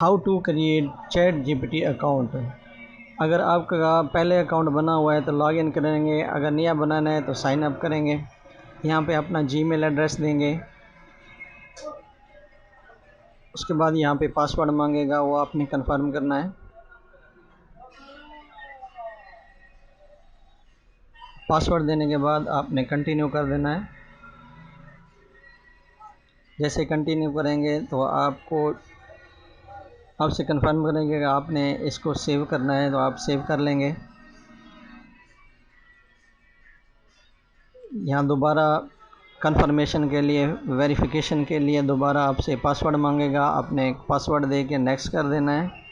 How to create ChatGPT account. अगर आपका पहले अकाउंट बना हुआ है तो लॉगिन करेंगे, अगर नया बनाना है तो साइन अप करेंगे। यहाँ पे अपना जीमेल एड्रेस देंगे, उसके बाद यहाँ पे पासवर्ड मांगेगा, वो आपने कंफर्म करना है। पासवर्ड देने के बाद आपने कंटिन्यू कर देना है। जैसे कंटिन्यू करेंगे तो आपसे कंफर्म करेंगे कि आपने इसको सेव करना है, तो आप सेव कर लेंगे। यहाँ दोबारा कंफर्मेशन के लिए, वेरिफिकेशन के लिए दोबारा आपसे पासवर्ड मांगेगा, आपने पासवर्ड दे के नेक्स्ट कर देना है।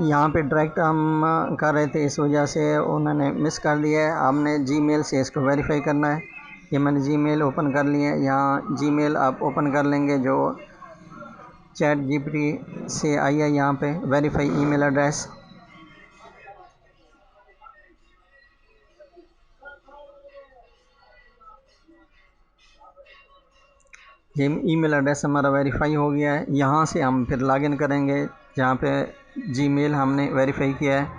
यहाँ पे डायरेक्ट हम कर रहे थे, इस वजह से उन्होंने मिस कर दिया है। हमने जीमेल से इसको वेरीफाई करना है। ये मैंने जीमेल ओपन कर लिया है। यहाँ जीमेल आप ओपन कर लेंगे जो चैट जीपीटी से आई है। यहाँ पे वेरीफाई ईमेल एड्रेस, ये ईमेल एड्रेस हमारा वेरीफाई हो गया है। यहाँ से हम फिर लॉगिन करेंगे जहाँ पे जीमेल हमने वेरीफाई किया है।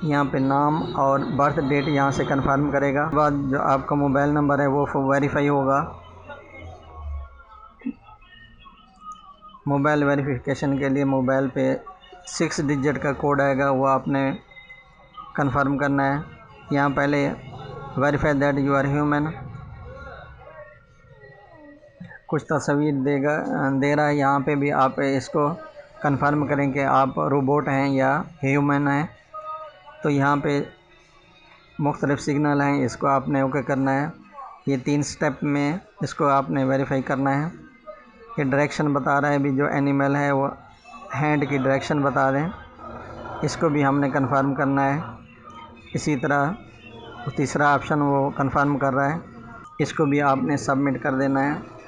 यहाँ पे नाम और बर्थ डेट यहाँ से कंफर्म करेगा। बाद जो आपका मोबाइल नंबर है वो वेरीफाई होगा। मोबाइल वेरिफिकेशन के लिए मोबाइल पे 6 डिजिट का कोड आएगा, वो आपने कंफर्म करना है। यहाँ पहले verify that you are human, कुछ तस्वीर दे रहा है। यहाँ पे भी आप इसको कंफर्म करें कि आप रोबोट हैं या ह्यूमन हैं। तो यहाँ पे मुख्तलिफ सिग्नल हैं, इसको आपने ओके करना है। ये 3 स्टेप में इसको आपने वेरीफाई करना है। ये डायरेक्शन बता रहा है, अभी जो एनिमल है वो हैंड की डायरेक्शन बता रहे हैं, इसको भी हमने कंफर्म करना है। इसी तरह तीसरा ऑप्शन वो कंफर्म कर रहा है, इसको भी आपने सबमिट कर देना है।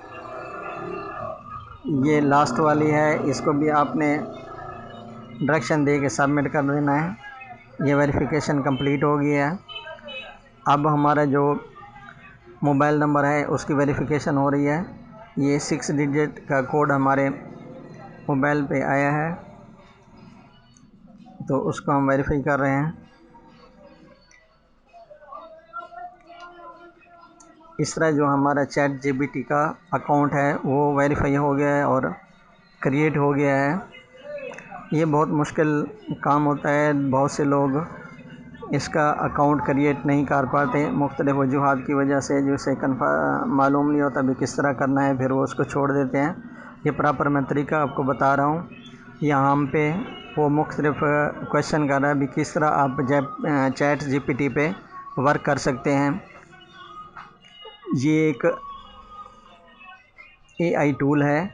ये लास्ट वाली है, इसको भी आपने डायरेक्शन दे के सबमिट कर देना है। ये वेरिफिकेशन कंप्लीट हो गया है। अब हमारा जो मोबाइल नंबर है उसकी वेरिफिकेशन हो रही है। ये 6 डिजिट का कोड हमारे मोबाइल पे आया है, तो उसको हम वेरीफाई कर रहे हैं। इस तरह जो हमारा चैट जीपीटी का अकाउंट है वो वेरीफाई हो गया है और क्रिएट हो गया है। ये बहुत मुश्किल काम होता है, बहुत से लोग इसका अकाउंट क्रिएट नहीं कर पाते मुख्तलिफ़ वजूहात की वजह से, जिसे मालूम नहीं होता भी किस तरह करना है, फिर वो उसको छोड़ देते हैं। ये प्रॉपर मैं तरीका आपको बता रहा हूँ। यहाँ पे वो मुख्तलिफ़ क्वेश्चन कर रहा है भी किस तरह आप चैट जीपीटी पे वर्क कर सकते हैं। ये एक AI टूल है,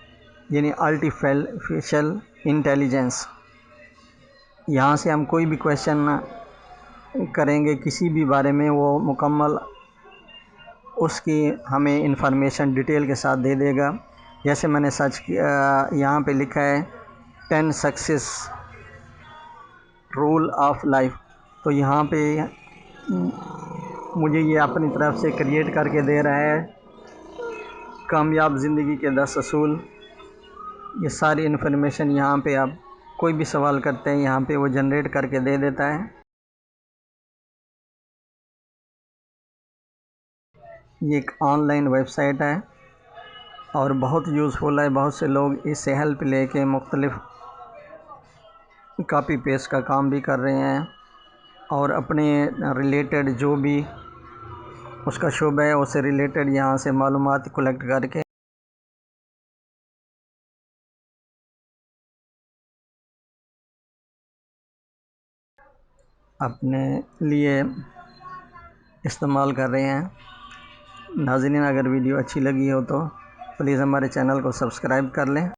यानी आर्टिफिशियल इंटेलिजेंस। यहाँ से हम कोई भी क्वेश्चन करेंगे किसी भी बारे में, वो मुकम्मल उसकी हमें इंफॉर्मेशन डिटेल के साथ दे देगा। जैसे मैंने सर्च किया, यहाँ पे लिखा है 10 सक्सेस रूल ऑफ लाइफ, तो यहाँ पे मुझे ये अपनी तरफ से क्रिएट करके दे रहा है कामयाब ज़िंदगी के 10 असूल। ये सारी इन्फॉर्मेशन यहाँ पे आप कोई भी सवाल करते हैं यहाँ पे वो जनरेट करके दे देता है। ये एक ऑनलाइन वेबसाइट है और बहुत यूज़फुल है। बहुत से लोग इससे हेल्प लेके मुख्तलिफ़ कॉपी पेस्ट का काम भी कर रहे हैं और अपने रिलेटेड जो भी उसका शोबा है उससे रिलेटेड यहाँ से मालूमात कलेक्ट करके अपने लिए इस्तेमाल कर रहे हैं। नाज़रीन, अगर वीडियो अच्छी लगी हो तो प्लीज़ हमारे चैनल को सब्सक्राइब कर लें।